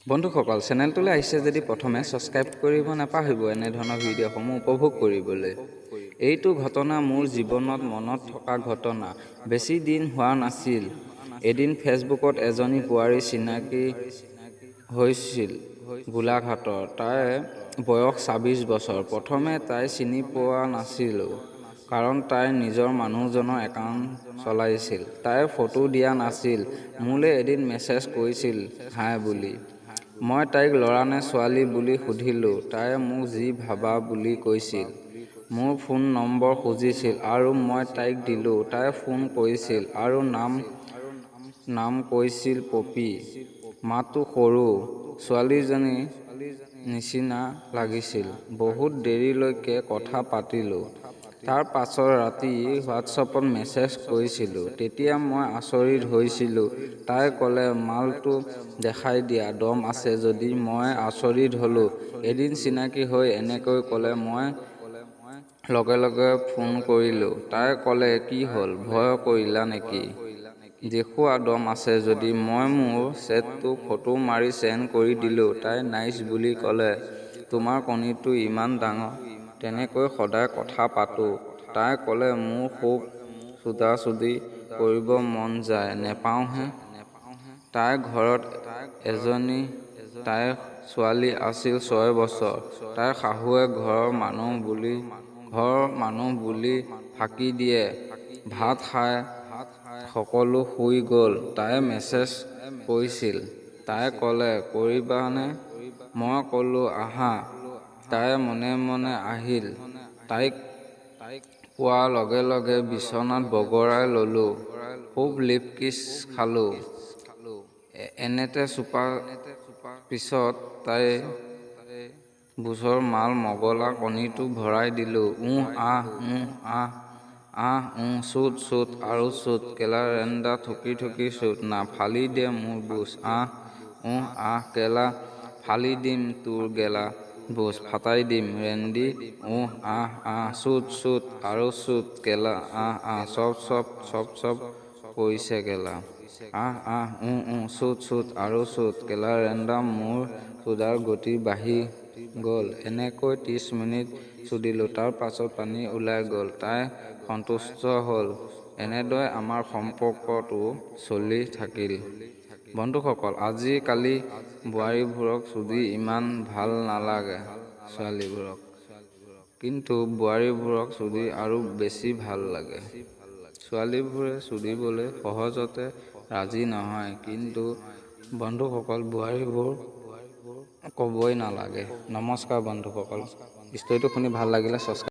বন্ধুসকল, চেনেলটোলৈ আহিছে যদি প্ৰথমে ছাবস্ক্ৰাইব কৰিব নাপাহৰিব এনে ধৰণৰ ভিডিঅ'সমূহ উপভোগ কৰিবলৈ। এইটো ঘটনা মোৰ জীৱনত মনত থকা ঘটনা। বেছি দিন হোৱা নাছিল। এদিন ফেচবুকত এজনী বোৱাৰী চিনাকি হৈছিল গোলাঘাটৰ। তাইৰ বয়স ২৬ বছৰ। প্ৰথমে তাই চিনি পোৱা নাছিলোঁ, কাৰণ তাই নিজৰ মানুহজনৰ একাউণ্ট চলাইছিল। তাই ফটো দিয়া নাছিল। মোলৈ এদিন মেছেজ কৰিছিল হাই বুলি। মই তাইক ল'ৰা নে ছোৱালী বুলি সুধিলোঁ। তাই মোক যি ভাবা বুলি কৈছিল। মোৰ ফোন নম্বৰ খুজিছিল আৰু মই তাইক দিলোঁ। তাই ফোন কৰিছিল আৰু নাম কৈছিল পপী। মাতটো সৰু ছোৱালীজনীৰ নিচিনা লাগিছিল। বহুত দেৰিলৈকে কথা পাতিলোঁ। তাৰ পাছত ৰাতি হোৱাটছএপত মেছেজ কৰিছিলোঁ। তেতিয়া মই আচৰিত হৈছিলোঁ। তাই ক'লে, মালটো দেখাই দিয়া, দম আছে যদি। মই আচৰিত হ'লোঁ। এদিন চিনাকি হৈ এনেকৈ ক'লে। মই লগে লগে ফোন কৰিলোঁ। তাই ক'লে, কি হ'ল, ভয় কৰিলা নেকি? দেখুওৱা দম আছে যদি। মই মোৰ চেটটো ফটো মাৰি চেণ্ড কৰি দিলোঁ। তাই নাইচ বুলি ক'লে। তোমাৰ কণীটো ইমান ডাঙৰ, তেনেকৈ সদায় কথা পাতোঁ। তাই ক'লে, মোৰ খুব চুদাচুদি কৰিব মন যায়, নেপাওঁহে। তাইৰ ঘৰত এজনী তাইৰ ছোৱালী আছিল ৬ বছৰ। তাইৰ শাহুৱে ঘৰৰ মানুহ বুলি ফাঁকি দিয়ে। ভাত খাই সকলো শুই গ'ল। তাই মেছেজ কৰিছিল। তাই ক'লে, কৰিবানে? মই ক'লোঁ, আহা। তাই মনে মনে আহিল। তাইক পোৱাৰ লগে লগে বিচনাত বগৰাই ল'লোঁ। খুব লিপ-কিছ খালোঁ। এনেতে চোপাৰ পিছত তাইৰ বুচৰ মাল মগলা কণীটো ভৰাই দিলোঁ। আহ চুট চুট আৰু চুট, কেলা ৰেন্দা থুকি থুকি চুট না, ফালি দে মোৰ বুচ। আহ কেলা ফালি দিম তোৰ গেলা বুচ, ফাটাই দিম ৰেন্দি। চুট চুট আৰু চুট, কেলা চপ কৰিছে গেলা। চুট চুট আৰু চুট, কেলা ৰেন্দা মোৰ চুদাৰ গতি বাঢ়ি গ'ল। এনেকৈ ৩০ মিনিট চুদিলোঁ। তাৰ পাছত পানী ওলাই গ'ল। তাই সন্তুষ্ট হ'ল। এনেদৰে আমাৰ সম্পৰ্কটো চলি থাকিল। বন্ধুসকল, আজি-কালি বোৱাৰীবোৰক চুদি ইমান ভাল নালাগে ছোৱালীবোৰক, কিন্তু বোৱাৰীবোৰক চুদি আৰু বেছি ভাল লাগে। ছোৱালীবোৰে চুদিবলৈ সহজতে ৰাজি নহয়, কিন্তু বন্ধুসকল বোৱাৰীবোৰ ক'বই নালাগে। নমস্কাৰ বন্ধুসকল, ষ্টৰিটো শুনি ভাল লাগিলে ছাবস্ক্ৰাইব